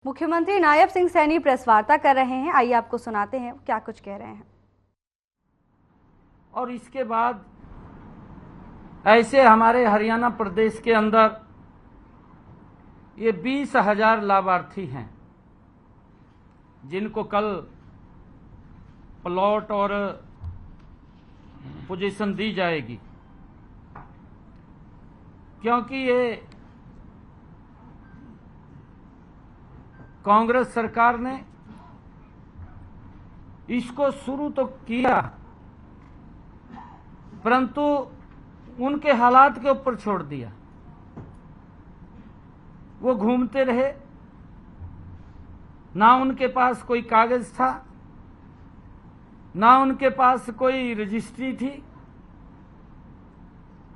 मुख्यमंत्री नायब सिंह सैनी प्रेस वार्ता कर रहे हैं। आइए आपको सुनाते हैं क्या कुछ कह रहे हैं। और इसके बाद ऐसे हमारे हरियाणा प्रदेश के अंदर ये 20,000 लाभार्थी हैं जिनको कल प्लॉट और पोजीशन दी जाएगी, क्योंकि ये कांग्रेस सरकार ने इसको शुरू तो किया, परंतु उनके हालात के ऊपर छोड़ दिया। वो घूमते रहे, ना उनके पास कोई कागज था, ना उनके पास कोई रजिस्ट्री थी।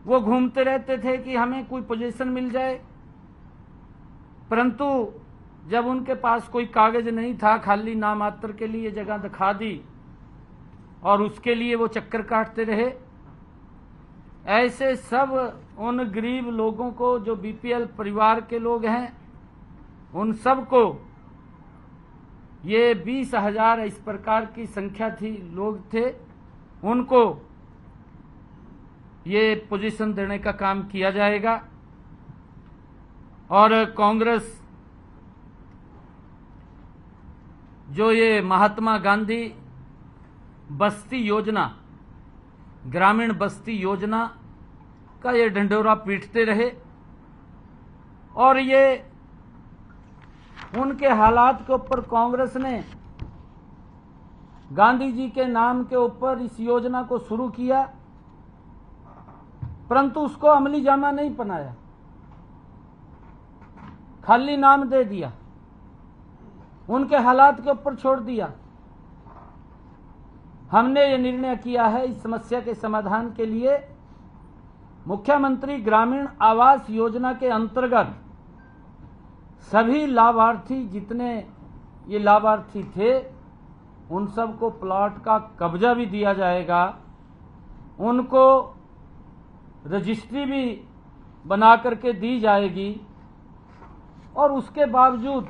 वो घूमते रहते थे कि हमें कोई पोजीशन मिल जाए, परंतु जब उनके पास कोई कागज नहीं था, खाली नामात्र के लिए जगह दिखा दी और उसके लिए वो चक्कर काटते रहे। ऐसे सब उन गरीब लोगों को, जो बीपीएल परिवार के लोग हैं, उन सब को ये 20,000 इस प्रकार की संख्या थी, लोग थे, उनको ये पोजीशन देने का काम किया जाएगा। और कांग्रेस जो ये महात्मा गांधी बस्ती योजना, ग्रामीण बस्ती योजना का ये ढंढोरा पीटते रहे और ये उनके हालात के ऊपर कांग्रेस ने गांधी जी के नाम के ऊपर इस योजना को शुरू किया, परंतु उसको अमली जामा नहीं बनाया, खाली नाम दे दिया, उनके हालात के ऊपर छोड़ दिया। हमने ये निर्णय किया है इस समस्या के समाधान के लिए मुख्यमंत्री ग्रामीण आवास योजना के अंतर्गत सभी लाभार्थी, जितने ये लाभार्थी थे, उन सबको प्लॉट का कब्जा भी दिया जाएगा, उनको रजिस्ट्री भी बना करके दी जाएगी। और उसके बावजूद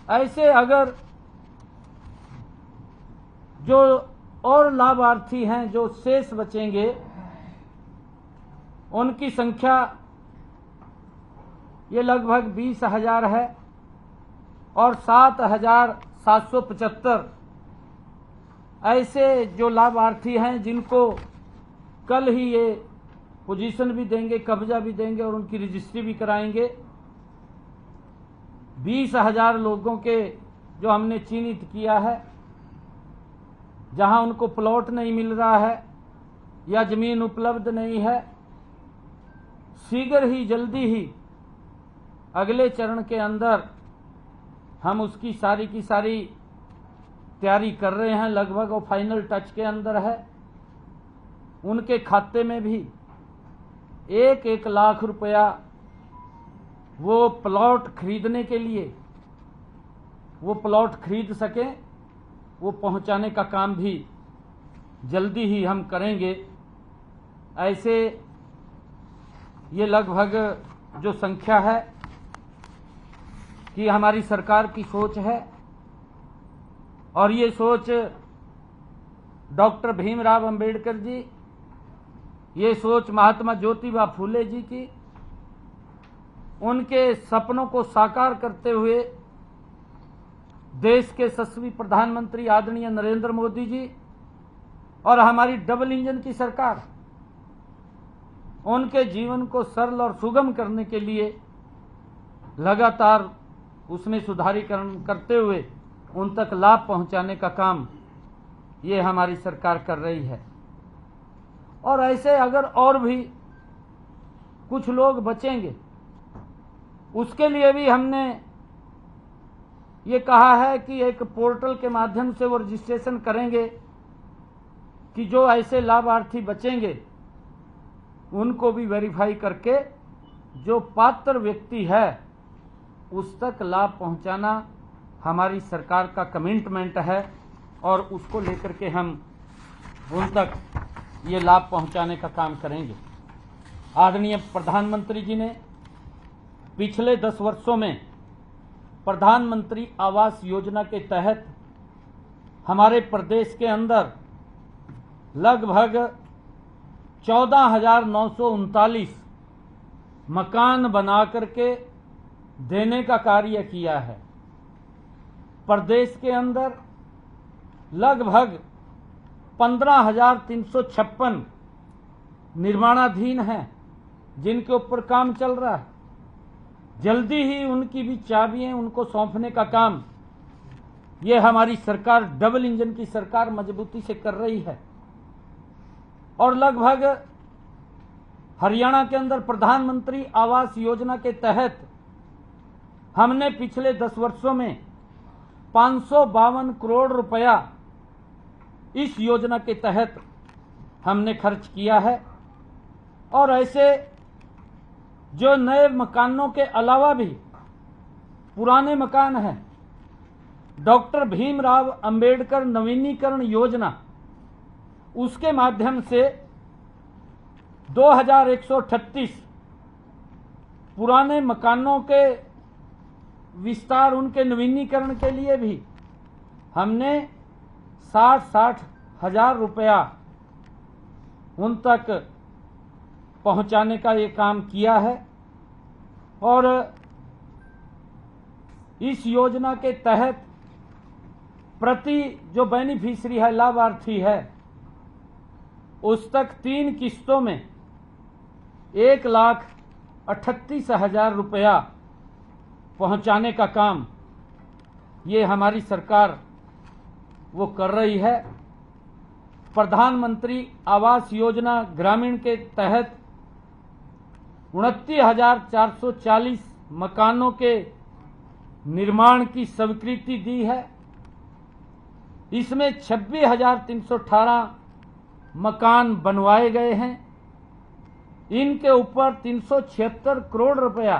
ऐसे अगर जो और लाभार्थी हैं जो शेष बचेंगे, उनकी संख्या ये लगभग 20,000 है और 7,775 ऐसे जो लाभार्थी हैं जिनको कल ही ये पोजीशन भी देंगे, कब्जा भी देंगे और उनकी रजिस्ट्री भी कराएंगे। 20,000 लोगों के जो हमने चिन्हित किया है, जहां उनको प्लॉट नहीं मिल रहा है या जमीन उपलब्ध नहीं है, शीघ्र ही, जल्दी ही अगले चरण के अंदर हम उसकी सारी की सारी तैयारी कर रहे हैं। लगभग वो फाइनल टच के अंदर है। उनके खाते में भी 1-1 लाख रुपया वो प्लॉट खरीदने के लिए, वो प्लॉट खरीद सकें, वो पहुंचाने का काम भी जल्दी ही हम करेंगे। ऐसे ये लगभग जो संख्या है कि हमारी सरकार की सोच है और ये सोच डॉक्टर भीमराव अंबेडकर जी, ये सोच महात्मा ज्योतिबा फूले जी की, उनके सपनों को साकार करते हुए देश के यशस्वी प्रधानमंत्री आदरणीय नरेंद्र मोदी जी और हमारी डबल इंजन की सरकार, उनके जीवन को सरल और सुगम करने के लिए लगातार उसमें सुधारीकरण करते हुए उन तक लाभ पहुंचाने का काम ये हमारी सरकार कर रही है। और ऐसे अगर और भी कुछ लोग बचेंगे, उसके लिए भी हमने ये कहा है कि एक पोर्टल के माध्यम से वो रजिस्ट्रेशन करेंगे कि जो ऐसे लाभार्थी बचेंगे उनको भी वेरीफाई करके जो पात्र व्यक्ति है उस तक लाभ पहुंचाना हमारी सरकार का कमिटमेंट है और उसको लेकर के हम उन तक ये लाभ पहुंचाने का काम करेंगे। आदरणीय प्रधानमंत्री जी ने पिछले 10 वर्षों में प्रधानमंत्री आवास योजना के तहत हमारे प्रदेश के अंदर लगभग 14,939 मकान बना करके देने का कार्य किया है। प्रदेश के अंदर लगभग 15,356 निर्माणाधीन हैं जिनके ऊपर काम चल रहा है। जल्दी ही उनकी भी चाबियां उनको सौंपने का काम ये हमारी सरकार, डबल इंजन की सरकार, मजबूती से कर रही है। और लगभग हरियाणा के अंदर प्रधानमंत्री आवास योजना के तहत हमने पिछले 10 वर्षों में 552 करोड़ रुपया इस योजना के तहत हमने खर्च किया है। और ऐसे जो नए मकानों के अलावा भी पुराने मकान हैं, डॉक्टर भीमराव अंबेडकर नवीनीकरण योजना, उसके माध्यम से 2138 पुराने मकानों के विस्तार, उनके नवीनीकरण के लिए भी हमने 60 हजार रुपया उन तक पहुंचाने का ये काम किया है। और इस योजना के तहत प्रति जो बेनिफिशियरी है, लाभार्थी है, उस तक 3 किस्तों में 1,38,000 रुपया पहुंचाने का काम ये हमारी सरकार वो कर रही है। प्रधानमंत्री आवास योजना ग्रामीण के तहत 29,440 मकानों के निर्माण की स्वीकृति दी है। इसमें 26,318 मकान बनवाए गए हैं। इनके ऊपर 376 करोड़ रुपया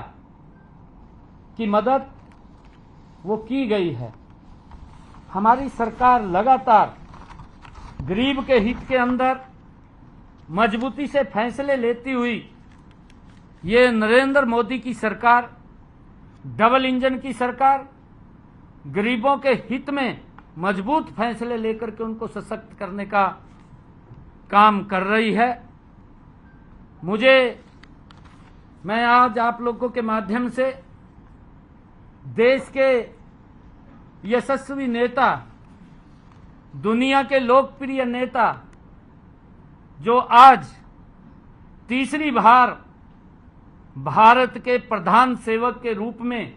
की मदद वो की गई है। हमारी सरकार लगातार गरीब के हित के अंदर मजबूती से फैसले लेती हुई, ये नरेंद्र मोदी की सरकार, डबल इंजन की सरकार, गरीबों के हित में मजबूत फैसले लेकर के उनको सशक्त करने का काम कर रही है। मैं आज आप लोगों के माध्यम से देश के यशस्वी नेता, दुनिया के लोकप्रिय नेता, जो आज तीसरी बार भारत के प्रधान सेवक के रूप में,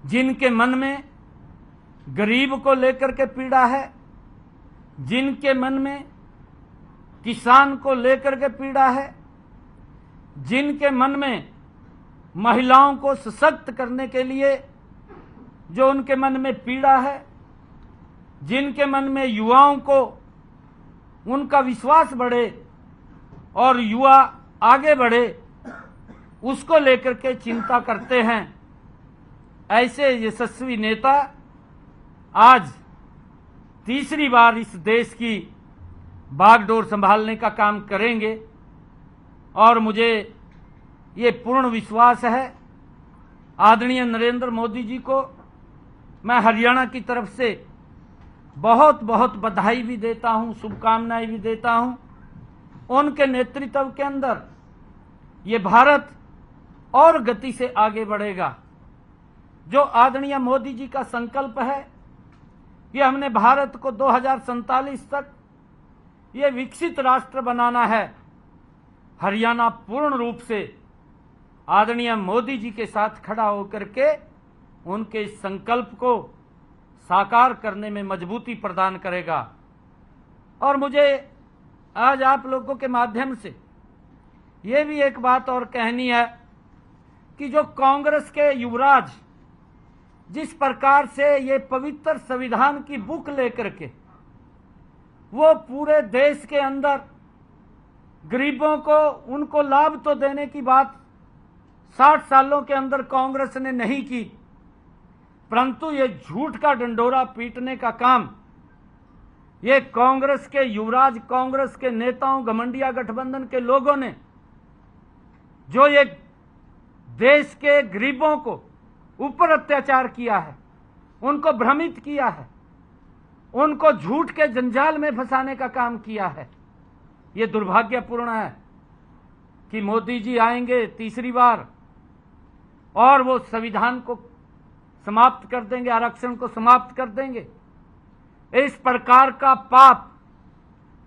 जिनके मन में गरीब को लेकर के पीड़ा है, जिनके मन में किसान को लेकर के पीड़ा है, जिनके मन में महिलाओं को सशक्त करने के लिए जो उनके मन में पीड़ा है, जिनके मन में युवाओं को उनका विश्वास बढ़े और युवा आगे बढ़े, उसको लेकर के चिंता करते हैं, ऐसे यशस्वी नेता आज तीसरी बार इस देश की बागडोर संभालने का काम करेंगे। और मुझे ये पूर्ण विश्वास है, आदरणीय नरेंद्र मोदी जी को मैं हरियाणा की तरफ से बहुत बहुत बधाई भी देता हूं, शुभकामनाएं भी देता हूं। उनके नेतृत्व के अंदर ये भारत और गति से आगे बढ़ेगा। जो आदरणीय मोदी जी का संकल्प है कि हमने भारत को 2047 तक ये विकसित राष्ट्र बनाना है, हरियाणा पूर्ण रूप से आदरणीय मोदी जी के साथ खड़ा होकर के उनके संकल्प को साकार करने में मजबूती प्रदान करेगा। और मुझे आज आप लोगों के माध्यम से ये भी एक बात और कहनी है कि जो कांग्रेस के युवराज जिस प्रकार से ये पवित्र संविधान की बुक लेकर के वो पूरे देश के अंदर गरीबों को उनको लाभ तो देने की बात 60 सालों के अंदर कांग्रेस ने नहीं की, परंतु ये झूठ का डंडोरा पीटने का काम ये कांग्रेस के युवराज, कांग्रेस के नेताओं, घमंडिया गठबंधन के लोगों ने जो ये देश के गरीबों को ऊपर अत्याचार किया है, उनको भ्रमित किया है, उनको झूठ के जंजाल में फंसाने का काम किया है। ये दुर्भाग्यपूर्ण है कि मोदी जी आएंगे तीसरी बार और वो संविधान को समाप्त कर देंगे, आरक्षण को समाप्त कर देंगे। इस प्रकार का पाप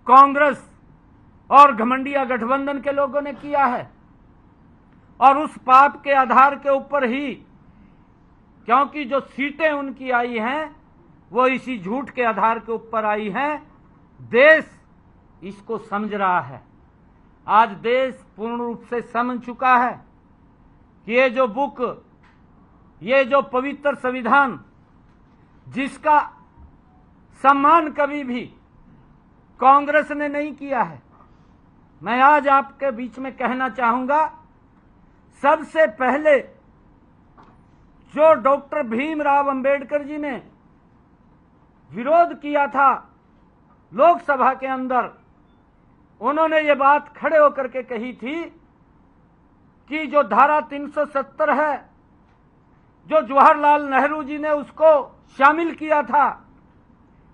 कांग्रेस और घमंडिया गठबंधन के लोगों ने किया है और उस पाप के आधार के ऊपर ही, क्योंकि जो सीटें उनकी आई हैं वो इसी झूठ के आधार के ऊपर आई हैं, देश इसको समझ रहा है। आज देश पूर्ण रूप से समझ चुका है कि ये जो बुक, ये जो पवित्र संविधान, जिसका सम्मान कभी भी कांग्रेस ने नहीं किया है, मैं आज आपके बीच में कहना चाहूंगा, सबसे पहले जो डॉक्टर भीमराव अंबेडकर जी ने विरोध किया था लोकसभा के अंदर, उन्होंने ये बात खड़े होकर के कही थी कि जो धारा 370 है, जो जवाहरलाल नेहरू जी ने उसको शामिल किया था,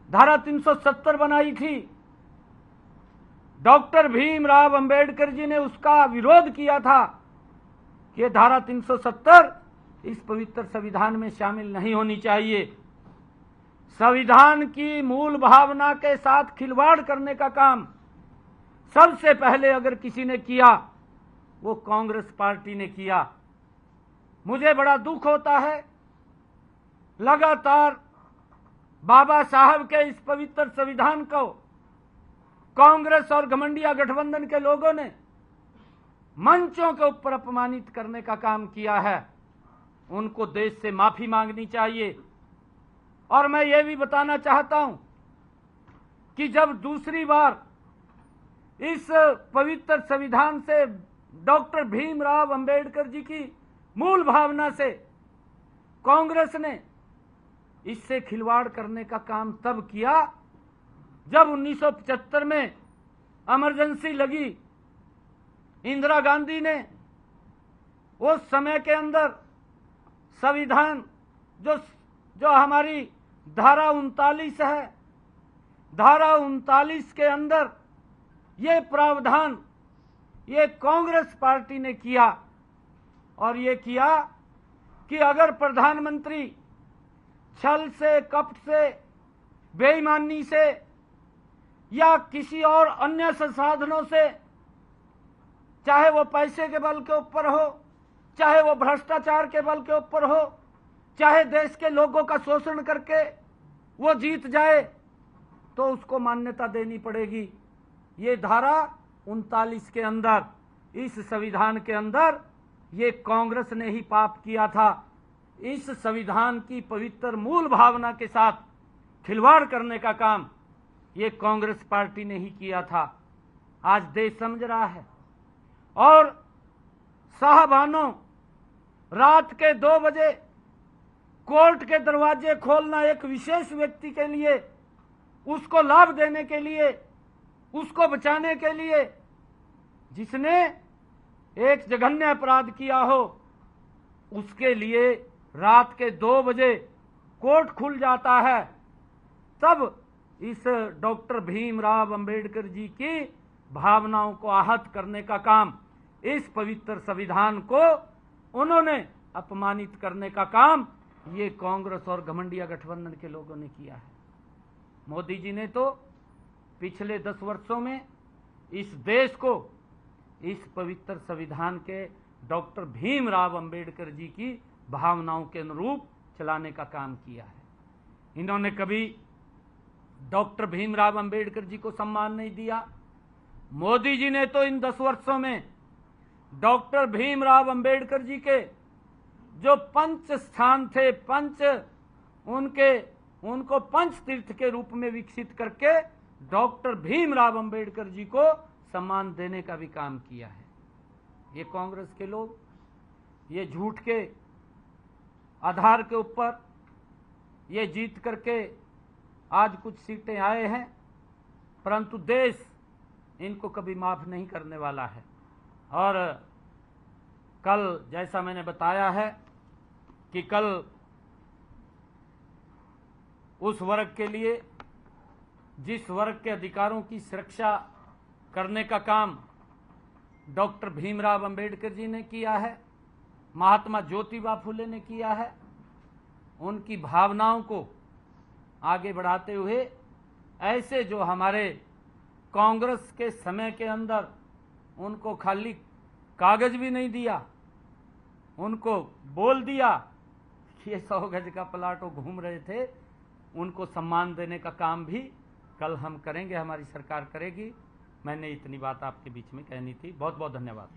धारा 370 बनाई थी, डॉक्टर भीमराव अंबेडकर जी ने उसका विरोध किया था कि ये धारा 370 इस पवित्र संविधान में शामिल नहीं होनी चाहिए। संविधान की मूल भावना के साथ खिलवाड़ करने का काम सबसे पहले अगर किसी ने किया वो कांग्रेस पार्टी ने किया। मुझे बड़ा दुख होता है, लगातार बाबा साहब के इस पवित्र संविधान को कांग्रेस और घमंडिया गठबंधन के लोगों ने मंचों के ऊपर अपमानित करने का काम किया है। उनको देश से माफी मांगनी चाहिए। और मैं ये भी बताना चाहता हूं कि जब दूसरी बार इस पवित्र संविधान से डॉक्टर भीमराव अंबेडकर जी की मूल भावना से कांग्रेस ने इससे खिलवाड़ करने का काम तब किया जब 1975 में इमरजेंसी लगी। इंदिरा गांधी ने उस समय के अंदर संविधान जो हमारी धारा 39 है, धारा 39 के अंदर ये प्रावधान ये कांग्रेस पार्टी ने किया और ये किया कि अगर प्रधानमंत्री छल से, कपट से, बेईमानी से या किसी और अन्य संसाधनों से, चाहे वो पैसे के बल के ऊपर हो, चाहे वो भ्रष्टाचार के बल के ऊपर हो, चाहे देश के लोगों का शोषण करके वो जीत जाए, तो उसको मान्यता देनी पड़ेगी। ये धारा 39 के अंदर, इस संविधान के अंदर ये कांग्रेस ने ही पाप किया था। इस संविधान की पवित्र मूल भावना के साथ खिलवाड़ करने का काम ये कांग्रेस पार्टी ने ही किया था। आज देश समझ रहा है। और साहबानों, रात के 2 बजे कोर्ट के दरवाजे खोलना एक विशेष व्यक्ति के लिए, उसको लाभ देने के लिए, उसको बचाने के लिए, जिसने एक जघन्य अपराध किया हो, उसके लिए रात के 2 बजे कोर्ट खुल जाता है। तब इस डॉक्टर भीमराव अंबेडकर जी की भावनाओं को आहत करने का काम, इस पवित्र संविधान को उन्होंने अपमानित करने का काम ये कांग्रेस और घमंडिया गठबंधन के लोगों ने किया है। मोदी जी ने तो पिछले 10 वर्षों में इस देश को इस पवित्र संविधान के डॉक्टर भीमराव अंबेडकर जी की भावनाओं के अनुरूप चलाने का काम किया है। इन्होंने कभी डॉक्टर भीमराव अंबेडकर जी को सम्मान नहीं दिया। मोदी जी ने तो इन 10 वर्षों में डॉक्टर भीमराव अंबेडकर जी के जो पंच स्थान थे, उनको पंच तीर्थ के रूप में विकसित करके डॉक्टर भीमराव अंबेडकर जी को सम्मान देने का भी काम किया है। ये कांग्रेस के लोग ये झूठ के आधार के ऊपर ये जीत करके आज कुछ सीटें आए हैं, परंतु देश इनको कभी माफ नहीं करने वाला है। और कल जैसा मैंने बताया है कि कल उस वर्ग के लिए, जिस वर्ग के अधिकारों की सुरक्षा करने का काम डॉक्टर भीमराव अंबेडकर जी ने किया है, महात्मा ज्योतिबा फुले ने किया है, उनकी भावनाओं को आगे बढ़ाते हुए ऐसे जो हमारे कांग्रेस के समय के अंदर उनको खाली कागज भी नहीं दिया, उनको बोल दिया कि ये 100 गज का प्लाट वो घूम रहे थे, उनको सम्मान देने का काम भी कल हम करेंगे, हमारी सरकार करेगी। मैंने इतनी बात आपके बीच में कहनी थी। बहुत बहुत धन्यवाद।